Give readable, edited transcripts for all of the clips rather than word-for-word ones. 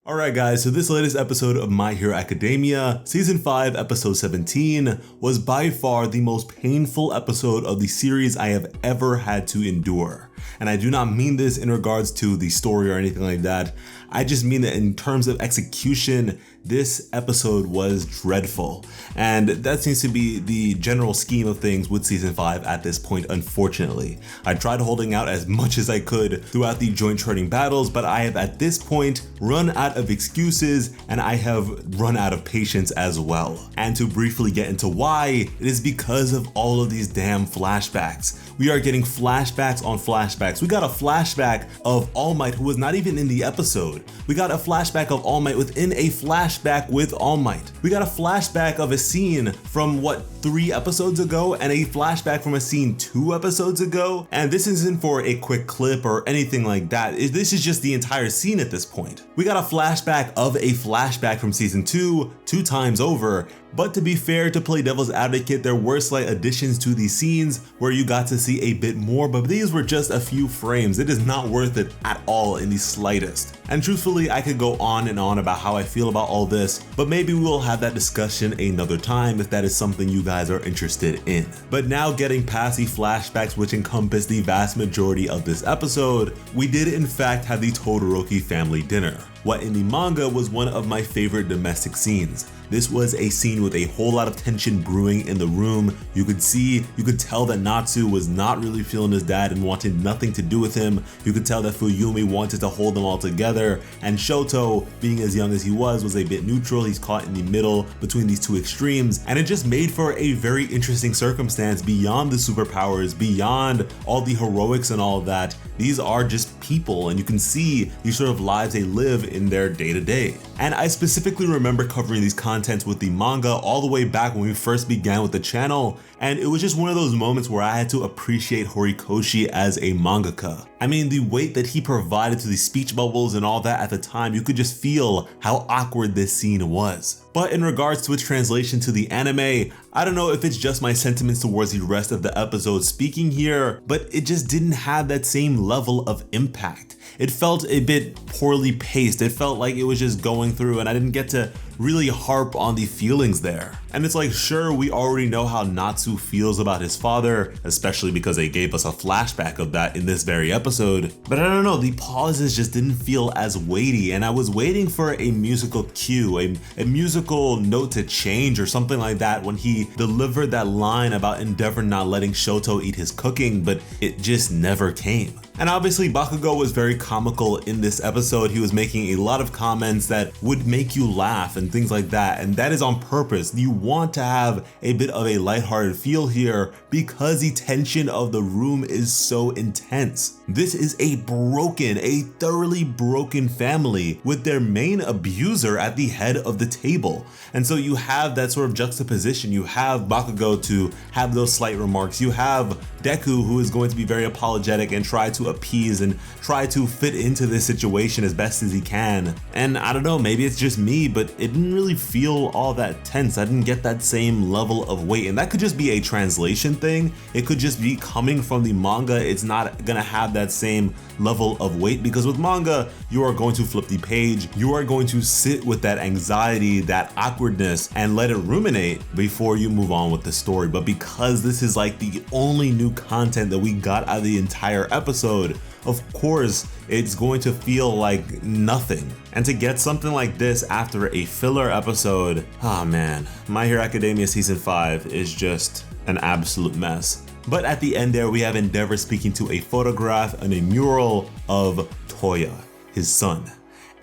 Alright guys, so this latest episode of My Hero Academia, Season 5, Episode 17, was by far the most painful episode of the series I have ever had to endure. And I do not mean this in regards to the story or anything like that. I just mean that in terms of execution, this episode was dreadful. And that seems to be the general scheme of things with Season 5 at this point, unfortunately. I tried holding out as much as I could throughout the joint training battles, but I have at this point run out of excuses and I have run out of patience as well. And to briefly get into why, it is because of all of these damn flashbacks. We are getting flashbacks on flashbacks. We got a flashback of All Might who was not even in the episode. We got a flashback of All Might within a flashback with All Might. We got a flashback of a scene from 3 episodes ago and a flashback from a scene 2 episodes ago. And this isn't for a quick clip or anything like that. This is just the entire scene at this point. We got a flashback of a flashback from season 2 times over. But to be fair, to play devil's advocate, there were slight additions to these scenes where you got to see a bit more, but these were just a few frames. It is not worth it at all in the slightest. And truthfully, I could go on and on about how I feel about all this, but maybe we'll have that discussion another time if that is something you guys are interested in. But now getting past the flashbacks which encompass the vast majority of this episode, we did in fact have the Todoroki family dinner. What in the manga was one of my favorite domestic scenes. This was a scene with a whole lot of tension brewing in the room. You could tell that Natsu was not really feeling his dad and wanted nothing to do with him. You could tell that Fuyumi wanted to hold them all together, and Shoto, being as young as he was a bit neutral. He's caught in the middle between these two extremes, and it just made for a very interesting circumstance beyond the superpowers, beyond all the heroics and all of that. These are just people, and you can see these sort of lives they live in their day-to-day. And I specifically remember covering these contents with the manga all the way back when we first began with the channel, and it was just one of those moments where I had to appreciate Horikoshi as a mangaka. I mean, the weight that he provided to the speech bubbles and all that at the time, you could just feel how awkward this scene was. But in regards to its translation to the anime, I don't know if it's just my sentiments towards the rest of the episode speaking here, but it just didn't have that same level of impact. It felt a bit poorly paced. It felt like it was just going through and I didn't get to really harp on the feelings there. And it's like, sure, we already know how Natsu feels about his father, especially because they gave us a flashback of that in this very episode. But I don't know, the pauses just didn't feel as weighty, and I was waiting for a musical cue, a musical note to change or something like that when he delivered that line about Endeavor not letting Shoto eat his cooking, but it just never came. And obviously Bakugo was very comical in this episode. He was making a lot of comments that would make you laugh and things like that, and that is on purpose. You want to have a bit of a lighthearted feel here because the tension of the room is so intense. This is a thoroughly broken family with their main abuser at the head of the table. And so you have that sort of juxtaposition. You have Bakugo to have those slight remarks. You have Deku, who is going to be very apologetic and try to appease and try to fit into this situation as best as he can. And I don't know, maybe it's just me, but it didn't really feel all that tense. I didn't get that same level of weight, and that could just be a translation thing. It could just be coming from the manga. It's not gonna have that same level of weight because with manga, you are going to flip the page, you are going to sit with that anxiety, that awkwardness, and let it ruminate before you move on with the story. But because this is like the only new content that we got out of the entire episode, of course, it's going to feel like nothing. And to get something like this after a filler episode, oh man, My Hero Academia Season 5 is just an absolute mess. But at the end there, we have Endeavor speaking to a photograph and a mural of Toya, his son.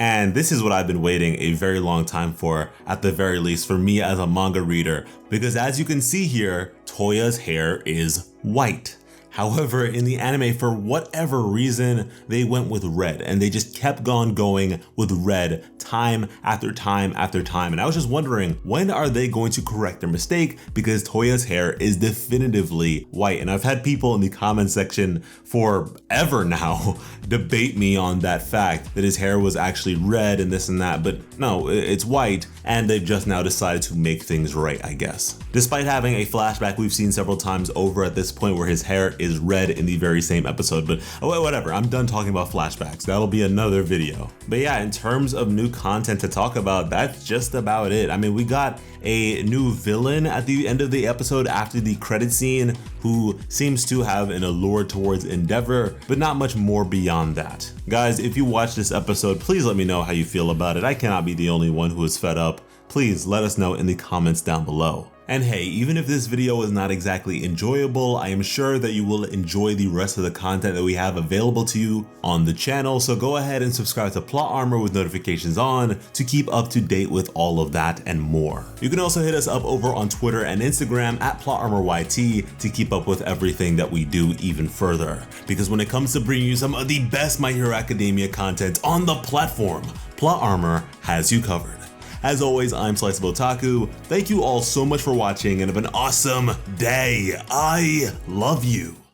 And this is what I've been waiting a very long time for, at the very least for me as a manga reader, because as you can see here, Toya's hair is white. However, in the anime, for whatever reason, they went with red, and they just kept on going with red time after time after time. And I was just wondering, when are they going to correct their mistake? Because Toya's hair is definitively white. And I've had people in the comment section forever now debate me on that fact that his hair was actually red and this and that, but no, it's white, and they've just now decided to make things right, I guess. Despite having a flashback we've seen several times over at this point where his hair is read in the very same episode, but whatever, I'm done talking about flashbacks. That'll be another video. But yeah, in terms of new content to talk about, that's just about it. I mean, we got a new villain at the end of the episode after the credit scene who seems to have an allure towards Endeavor, but not much more beyond that. Guys, if you watch this episode, please let me know how you feel about it. I cannot be the only one who is fed up. Please let us know in the comments down below. And hey, even if this video is not exactly enjoyable, I am sure that you will enjoy the rest of the content that we have available to you on the channel, so go ahead and subscribe to Plot Armor with notifications on to keep up to date with all of that and more. You can also hit us up over on Twitter and Instagram at PlotArmorYT to keep up with everything that we do even further. Because when it comes to bringing you some of the best My Hero Academia content on the platform, Plot Armor has you covered. As always, I'm Sliceable Otaku. Thank you all so much for watching and have an awesome day. I love you.